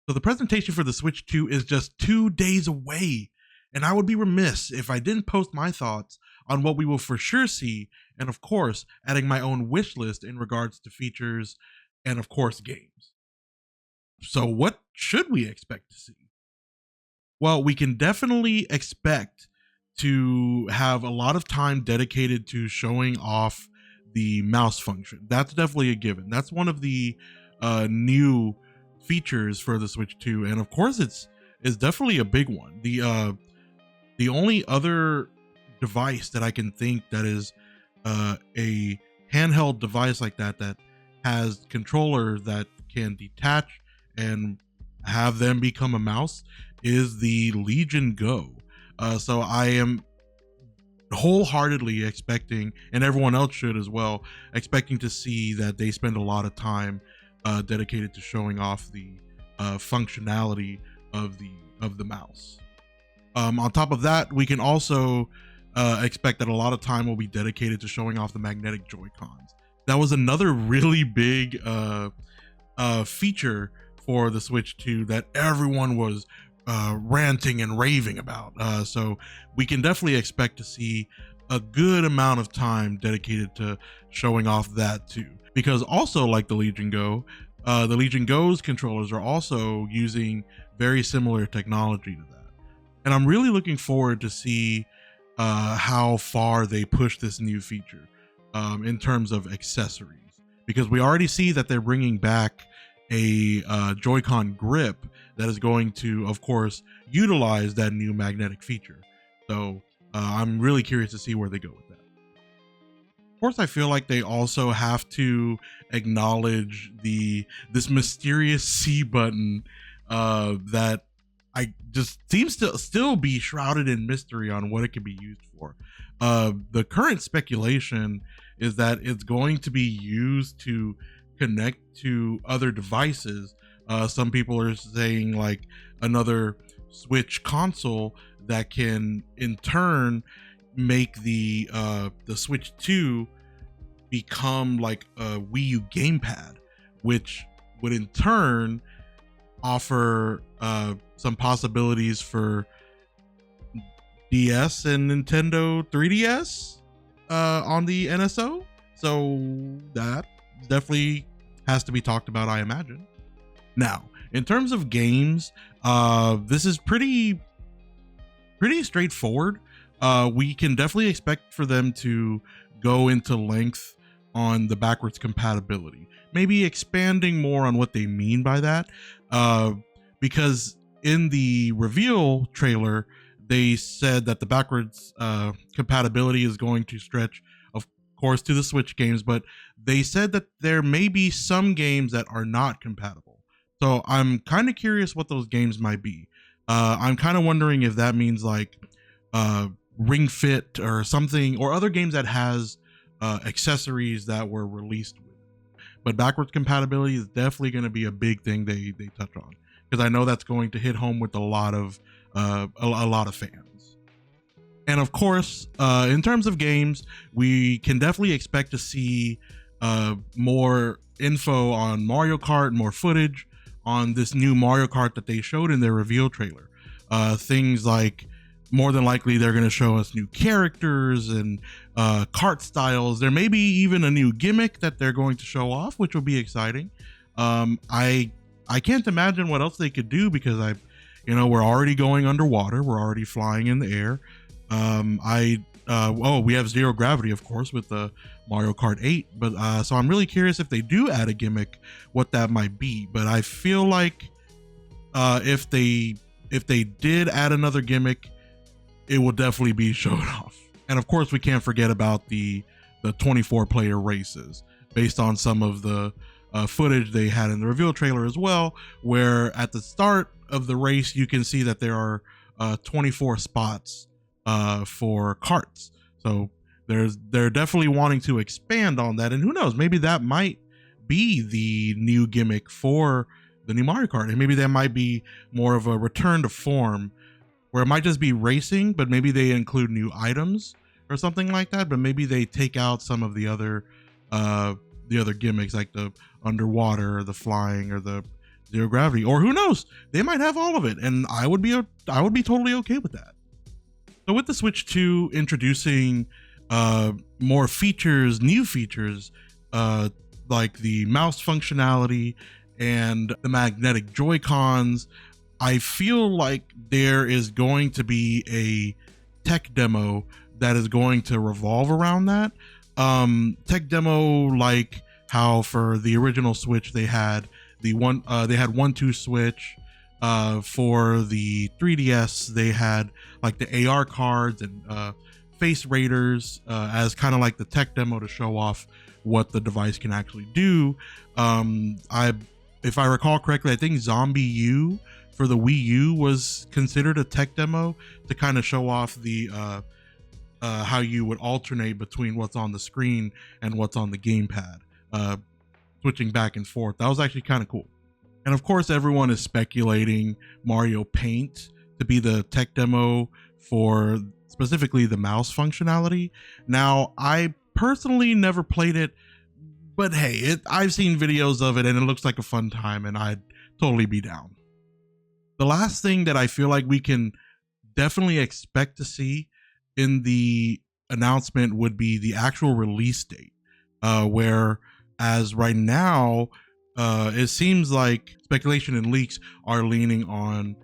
So the presentation for the Switch 2 is just 2 days away, and I would be remiss if I didn't post my thoughts on what we will for sure see, and of course, adding my own wish list in regards to features and of course games. So what should we expect to see? Well, we can definitely expect to have a lot of time dedicated to showing off the mouse function. That's definitely a given. That's one of the new features for the Switch 2, and of course, it's definitely a big one. The only other device that I can think that is a handheld device like that has controllers that can detach and have them become a mouse is the Legion Go. So I am wholeheartedly expecting, and everyone else should as well, expecting to see that they spend a lot of time dedicated to showing off the functionality of the mouse. On top of that, we can also expect that a lot of time will be dedicated to showing off the magnetic Joy-Cons. That was another really big feature for the Switch 2 that everyone was ranting and raving about. So we can definitely expect to see a good amount of time dedicated to showing off that too. Because also, like the Legion Go, the Legion Go's controllers are also using very similar technology to that. And I'm really looking forward to see how far they push this new feature in terms of accessories, because we already see that they're bringing back a Joy-Con grip that is going to, of course, utilize that new magnetic feature. So I'm really curious to see where they go with that. Of course, I feel like they also have to acknowledge this mysterious C button that I just seems to still be shrouded in mystery on what it can be used for. The current speculation is that it's going to be used to connect to other devices. Some people are saying like another Switch console that can in turn make the Switch 2 become like a Wii U gamepad, which would in turn offer some possibilities for DS and Nintendo 3DS on the NSO. So that definitely has to be talked about, I imagine. Now, in terms of games, this is pretty straightforward. We can definitely expect for them to go into length on the backwards compatibility, maybe expanding more on what they mean by that, because in the reveal trailer they said that the backwards compatibility is going to stretch, of course, to the Switch games, but they said that there may be some games that are not compatible. So I'm kind of curious what those games might be. I'm kind of wondering if that means like Ring Fit or something, or other games that has accessories that were released with. But backwards compatibility is definitely going to be a big thing they touch on, because I know that's going to hit home with a lot of fans. And of course, in terms of games, we can definitely expect to see more info on Mario Kart, more footage on this new Mario Kart that they showed in their reveal trailer. Things like, more than likely, they're going to show us new characters and kart styles. There may be even a new gimmick that they're going to show off, which will be exciting. I can't imagine what else they could do, because we're already going underwater. We're already flying in the air. We have zero gravity, of course, with the Mario Kart 8. But so I'm really curious if they do add a gimmick, what that might be. But I feel like if they did add another gimmick, it will definitely be shown off. And of course, we can't forget about the 24 player races, based on some of the footage they had in the reveal trailer as well, where at the start of the race you can see that there are 24 spots for carts. So they're definitely wanting to expand on that, and who knows, maybe that might be the new gimmick for the new Mario Kart, and maybe that might be more of a return to form, where it might just be racing, but maybe they include new items or something like that. But maybe they take out some of the other gimmicks, like the underwater or the flying or the zero gravity, or who knows, they might have all of it, and I would be totally okay with that. So with the Switch 2 introducing more features, new features, like the mouse functionality and the magnetic Joy-Cons, I feel like there is going to be a tech demo that is going to revolve around that. Tech demo like how for the original Switch they had the 1-2 switch. For the 3DS they had like the AR cards and face raiders as kind of like the tech demo to show off what the device can actually do. If I recall correctly, I think Zombie U for the Wii U was considered a tech demo to kind of show off the how you would alternate between what's on the screen and what's on the gamepad, switching back and forth. That was actually kind of cool. And of course, everyone is speculating Mario Paint to be the tech demo for specifically the mouse functionality. Now, I personally never played it, but hey, I've seen videos of it and it looks like a fun time, and I'd totally be down. The last thing that I feel like we can definitely expect to see in the announcement would be the actual release date, where as right now, it seems like speculation and leaks are leaning on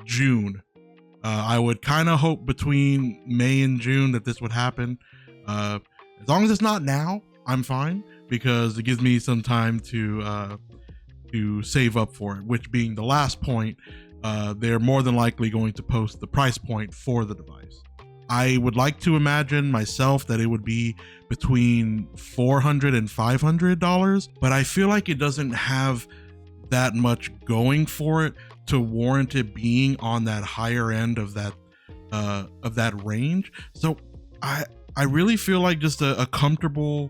June. I would kind of hope between May and June that this would happen. As long as it's not now, I'm fine, because it gives me some time to save up for it, which being the last point, they're more than likely going to post the price point for the device. I would like to imagine myself that it would be between $400 and $500, but I feel like it doesn't have that much going for it to warrant it being on that higher end of that range. So I really feel like just a comfortable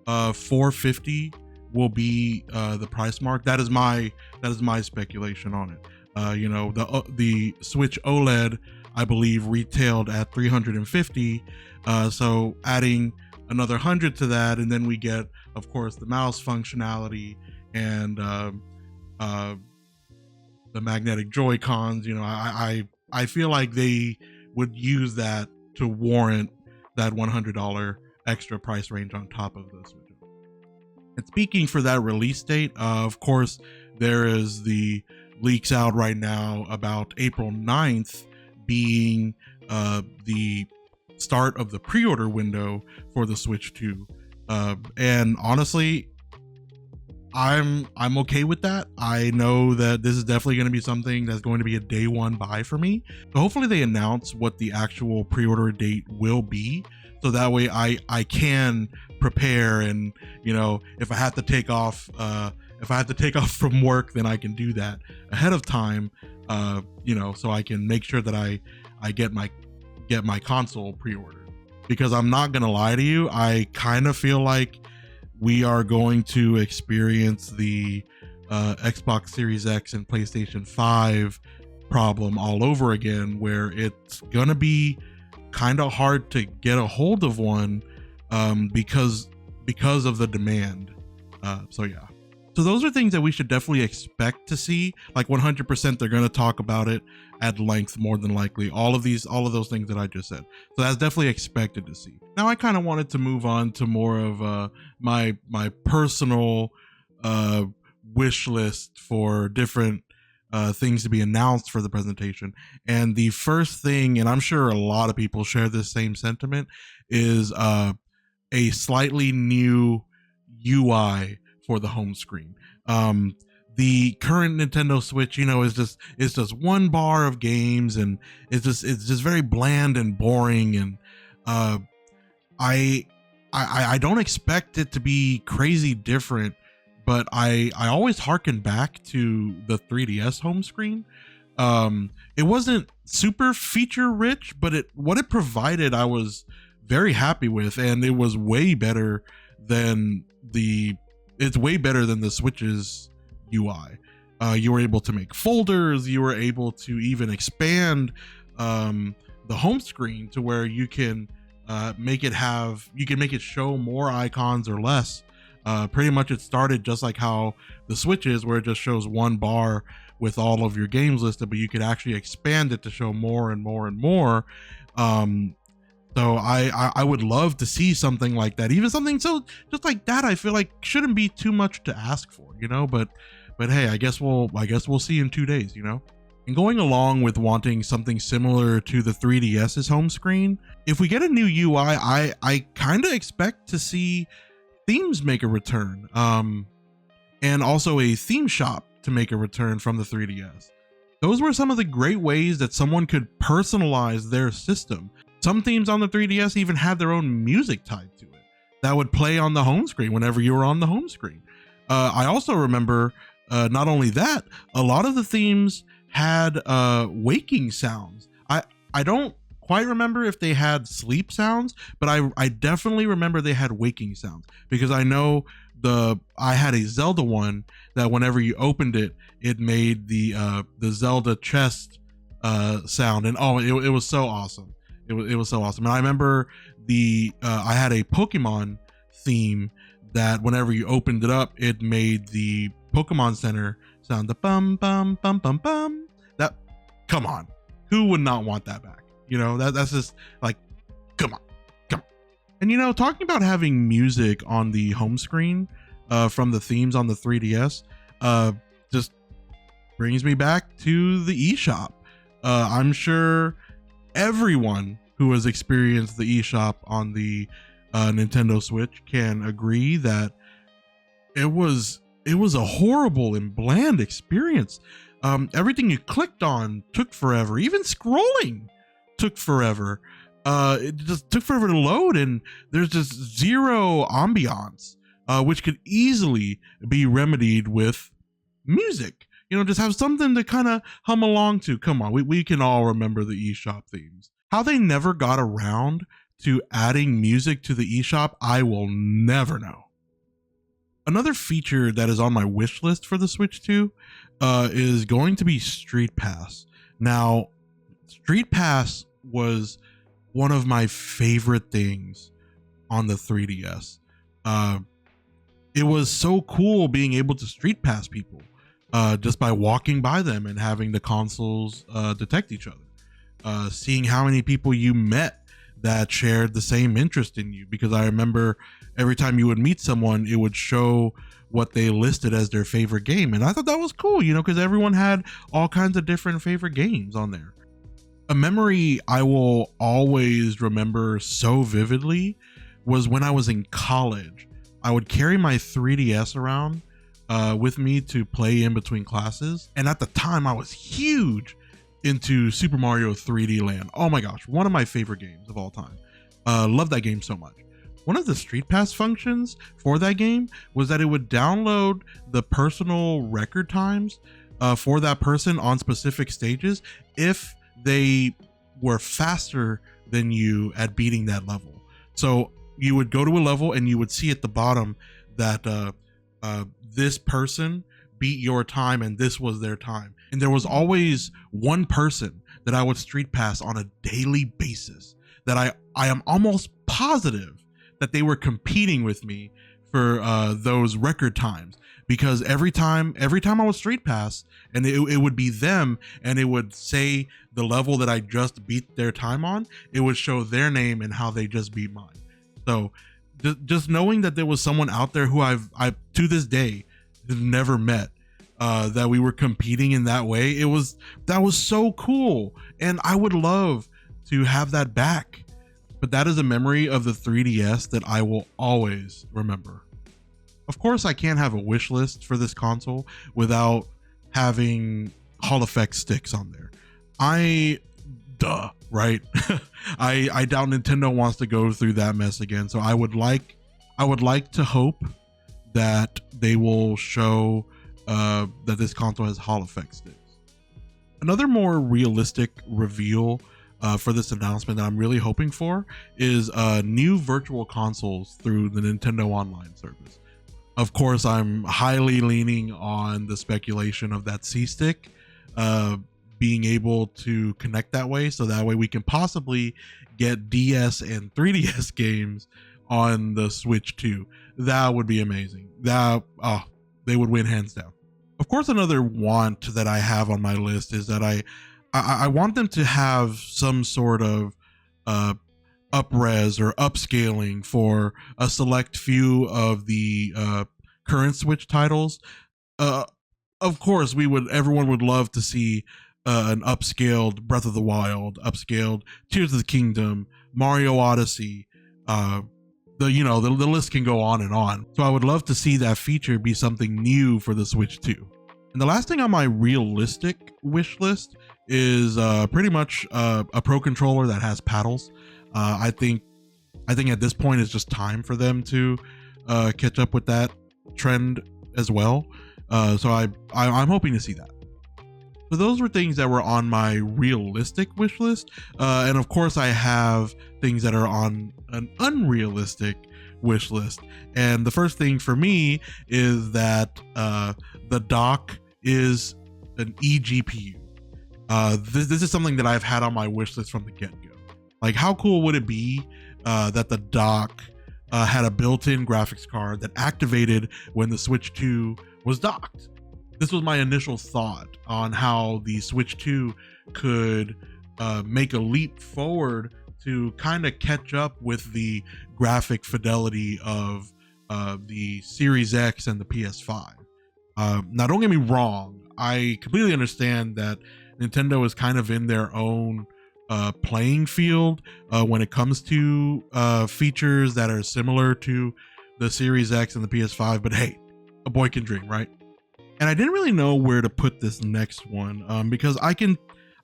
$450 will be the price mark. That is my speculation on it. The Switch OLED, I believe, retailed at $350. So adding another 100 to that, and then we get, of course, the mouse functionality and the magnetic Joy-Cons. I feel like they would use that to warrant that $100 extra price range on top of the Switch. And speaking for that release date, of course, there is the leaks out right now about April 9th being the start of the pre-order window for the Switch 2. And honestly, I'm okay with that. I know that this is definitely going to be something that's going to be a day one buy for me. So hopefully they announce what the actual pre-order date will be, so that way I can prepare, and if I have to take off from work, then I can do that ahead of time, so I can make sure that I get my console pre-ordered. Because I'm not gonna lie to you, I kind of feel like we are going to experience the Xbox Series X and PlayStation 5 problem all over again, where it's gonna be kind of hard to get a hold of one because of the demand. So yeah. So those are things that we should definitely expect to see. Like 100%, they're going to talk about it at length, more than likely. All of those things that I just said. So that's definitely expected to see. Now I kind of wanted to move on to more of my personal wish list for different things to be announced for the presentation. And the first thing, and I'm sure a lot of people share this same sentiment, is a slightly new UI for the home screen. The current Nintendo Switch, is just one bar of games, and it's just very bland and boring. And I don't expect it to be crazy different, but I always harken back to the 3DS home screen. It wasn't super feature rich, but what it provided, I was very happy with, and it was way better than the Switch's UI. You were able to make folders. You were able to even expand the home screen to where you can make it show more icons or less Pretty much it started just like how the Switch is, where it just shows one bar with all of your games listed, but you could actually expand it to show more and more and more. So I would love to see something like that, even something so just like that. I feel like shouldn't be too much to ask for, but hey, I guess we'll see in 2 days, And going along with wanting something similar to the 3DS's home screen, if we get a new UI, I kind of expect to see themes make a return, and also a theme shop to make a return from the 3DS. Those were some of the great ways that someone could personalize their system. Some themes on the 3DS even had their own music tied to it that would play on the home screen whenever you were on the home screen. I also remember, not only that, a lot of the themes had waking sounds. I don't quite remember if they had sleep sounds, but I definitely remember they had waking sounds, because I know I had a Zelda one that whenever you opened it, it made the Zelda chest sound, and it was so awesome. It was so awesome. And I remember I had a Pokemon theme that whenever you opened it up, it made the Pokemon Center sound, the bum bum bum bum bum. That, come on, who would not want that back? That's just like, come on. And talking about having music on the home screen from the themes on the 3DS, just brings me back to the eShop. I'm sure everyone who has experienced the eShop on the Nintendo Switch can agree that it was a horrible and bland experience. Everything you clicked on took forever. Even scrolling took forever. It just took forever to load, and there's just zero ambiance, which could easily be remedied with music. Just have something to kind of hum along to. Come on, we can all remember the eShop themes. How they never got around to adding music to the eShop, I will never know. Another feature that is on my wish list for the Switch 2 is going to be Street Pass. Now, Street Pass was one of my favorite things on the 3DS. It was so cool being able to Street Pass people just by walking by them and having the consoles detect each other. Seeing how many people you met that shared the same interest in you, because I remember every time you would meet someone, it would show what they listed as their favorite game, and I thought that was cool, because everyone had all kinds of different favorite games on there. A memory I will always remember so vividly was when I was in college. I would carry my 3DS around with me to play in between classes, and at the time I was huge into Super Mario 3D Land. Oh my gosh, one of my favorite games of all time. Love that game so much. One of the Street Pass functions for that game was that it would download the personal record times for that person on specific stages if they were faster than you at beating that level. So you would go to a level and you would see at the bottom that this person beat your time and this was their time. And there was always one person that I would Street Pass on a daily basis that I am almost positive that they were competing with me for those record times, because every time I would Street Pass and it would be them and it would say the level that I just beat their time on, it would show their name and how they just beat mine. So just knowing that there was someone out there who I to this day have never met, that we were competing in that way, that was so cool, and I would love to have that back. But that is a memory of the 3DS that I will always remember. Of course, I can't have a wish list for this console without having Hall effect sticks on there. Right? I doubt Nintendo wants to go through that mess again. So I would like to hope that they will show that this console has Hall effect sticks. Another more realistic reveal for this announcement that I'm really hoping for is new virtual consoles through the Nintendo Online service. Of course, I'm highly leaning on the speculation of that C-Stick being able to connect that way, so that way we can possibly get DS and 3DS games on the Switch 2. That would be amazing. They would win hands down. Of course, another want that I have on my list is that I want them to have some sort of upres or upscaling for a select few of the current Switch titles. Of course, everyone would love to see an upscaled Breath of the Wild, upscaled Tears of the Kingdom, Mario Odyssey. The list can go on and on. So I would love to see that feature be something new for the Switch 2. And the last thing on my realistic wish list is pretty much a Pro Controller that has paddles. I think at this point it's just time for them to catch up with that trend as well. So I'm hoping to see that. So those were things that were on my realistic wish list. And of course I have things that are on an unrealistic wish list. And the first thing for me is that the dock is an eGPU. This is something that I've had on my wish list from the get-go. Like, how cool would it be that the dock had a built-in graphics card that activated when the Switch 2 was docked? This was my initial thought on how the Switch 2 could make a leap forward to kind of catch up with the graphic fidelity of the Series X and the PS5. Now, don't get me wrong. I completely understand that Nintendo is kind of in their own playing field when it comes to features that are similar to the Series X and the PS5. But hey, a boy can dream, right? And I didn't really know where to put this next one because I can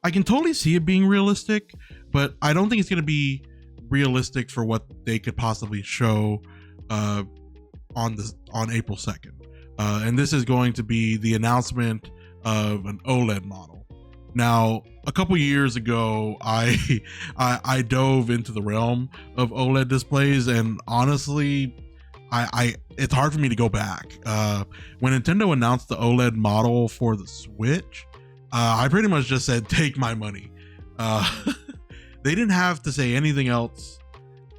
totally see it being realistic, but I don't think it's going to be realistic for what they could possibly show on April 2nd. And this is going to be the announcement of an OLED model. Now, a couple years ago, I dove into the realm of OLED displays, and honestly, it's hard for me to go back. When Nintendo announced the OLED model for the Switch, I pretty much just said, take my money. They didn't have to say anything else.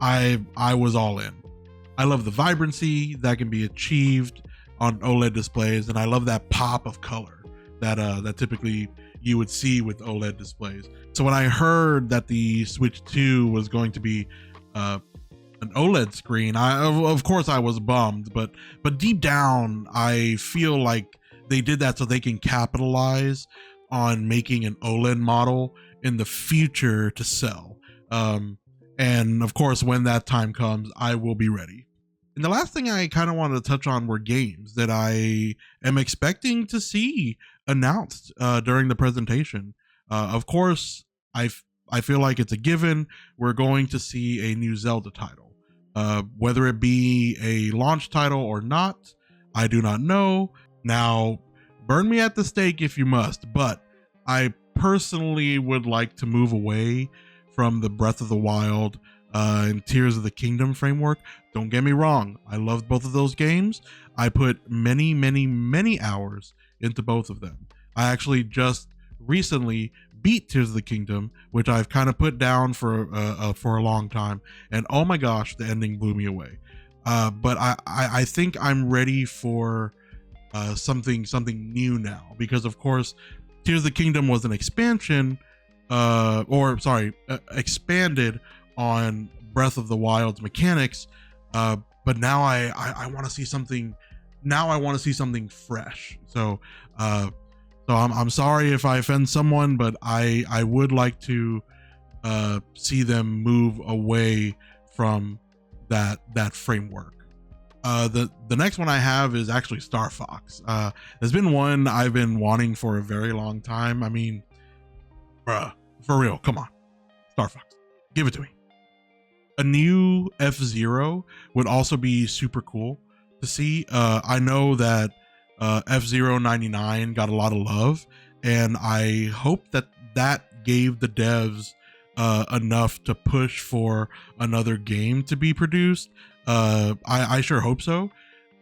I was all in. I love the vibrancy that can be achieved on OLED displays, and I love that pop of color that typically you would see with OLED displays. So when I heard that the Switch 2 was going to be an OLED screen, of course I was bummed, but deep down I feel like they did that so they can capitalize on making an OLED model in the future to sell. And of course, when that time comes, I will be ready. And the last thing I kind of wanted to touch on were games that I am expecting to see announced during the presentation. Of course, I feel like it's a given. We're going to see a new Zelda title. Whether it be a launch title or not, I do not know. Now, burn me at the stake if you must, but I personally would like to move away from the Breath of the Wild and Tears of the Kingdom framework. Don't get me wrong, I loved both of those games. I put many, many, many hours into both of them. I actually just recently beat Tears of the Kingdom, which I've kind of put down for a long time, and oh my gosh, the ending blew me away. But I think I'm ready for something new now, because of course Tears of the Kingdom was an expansion, expanded on Breath of the Wild's mechanics, but now I want to see something. Now I want to see something fresh. So I'm sorry if I offend someone, but I would like to see them move away from that framework. The next one I have is actually Star Fox. There's been one I've been wanting for a very long time. I mean, bruh, for real, come on, Star Fox, give it to me. A new F-Zero would also be super cool to see. I know that F-Zero 99 got a lot of love, and I hope that gave the devs enough to push for another game to be produced. I sure hope so.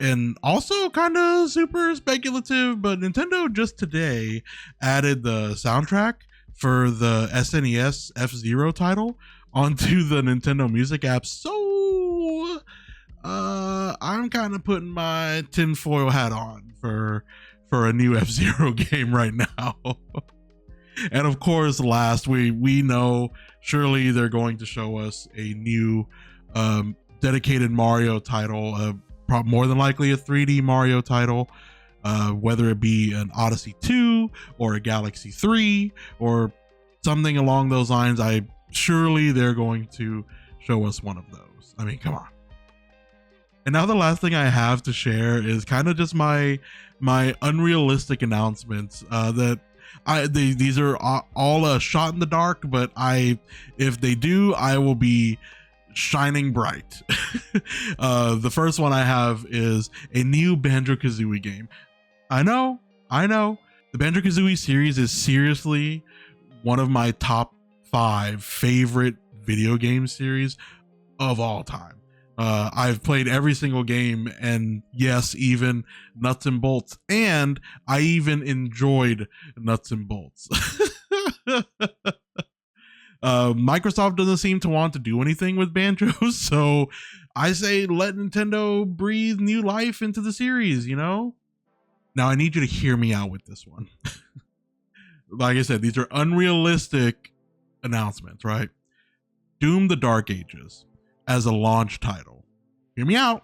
And also kind of super speculative, but Nintendo just today added the soundtrack for the SNES F-Zero title onto the Nintendo Music app. So I'm kind of putting my tinfoil hat on for a new F-Zero game right now. And of course, last we know surely they're going to show us a new dedicated Mario title, more than likely a 3D Mario title, whether it be an Odyssey 2 or a Galaxy 3 or something along those lines. Surely they're going to show us one of those. I mean, come on. And now the last thing I have to share is kind of just my unrealistic announcements that these are all a shot in the dark, but if they do, I will be shining bright. The first one I have is a new Banjo-Kazooie game. I know the Banjo-Kazooie series is seriously one of my top 5 favorite video game series of all time. I've played every single game, and yes, even Nuts and Bolts, and I even enjoyed Nuts and Bolts. Microsoft doesn't seem to want to do anything with Banjo, so I say let Nintendo breathe new life into the series, you know? Now I need you to hear me out with this one. Like I said, these are unrealistic announcements, right? Doom: The Dark Ages as a launch title. Hear me out.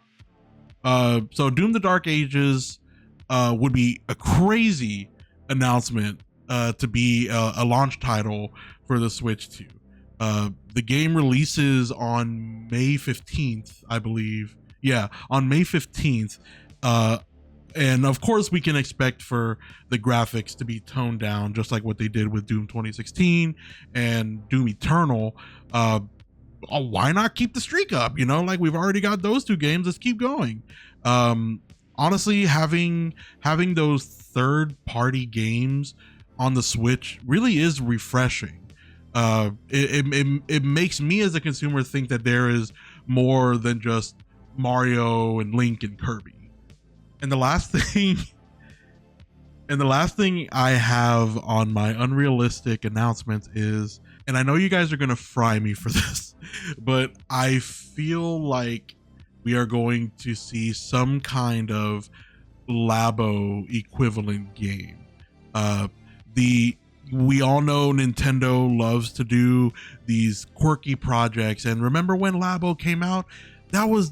So Doom: The Dark Ages would be a crazy announcement to be a launch title for the Switch 2. The game releases on May 15th, I believe. Yeah, on May 15th. And of course we can expect for the graphics to be toned down, just like what they did with Doom 2016 and Doom Eternal. Why not keep the streak up? You know, like we've already got those 2 games. Let's keep going. Honestly, having those third-party games on the Switch really is refreshing. It makes me as a consumer think that there is more than just Mario and Link and Kirby. And the last thing I have on my unrealistic announcements is, and I know you guys are going to fry me for this, but I feel like we are going to see some kind of Labo equivalent game. We all know Nintendo loves to do these quirky projects, and remember when Labo came out? That was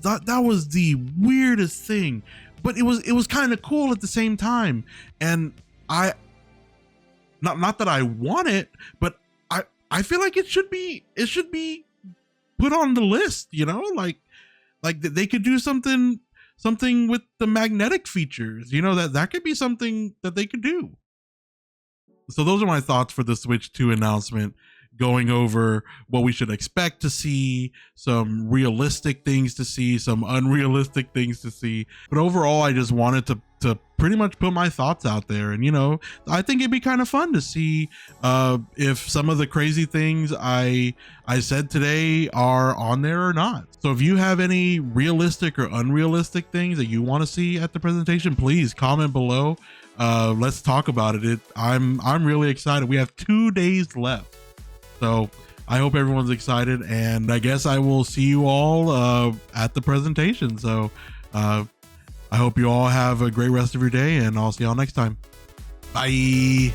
the weirdest thing, but it was kind of cool at the same time. And not that I want it, but I feel like it should be put on the list, you know, like they could do something with the magnetic features, you know, that could be something that they could do. So those are my thoughts for the Switch 2 announcement, going over what we should expect to see, some realistic things to see, some unrealistic things to see. But overall, I just wanted to pretty much put my thoughts out there. And, you know, I think it'd be kind of fun to see if some of the crazy things I said today are on there or not. So if you have any realistic or unrealistic things that you want to see at the presentation, please comment below. Let's talk about it. I'm really excited. We have 2 days left. So I hope everyone's excited, and I guess I will see you all at the presentation. So I hope you all have a great rest of your day, and I'll see y'all next time. Bye.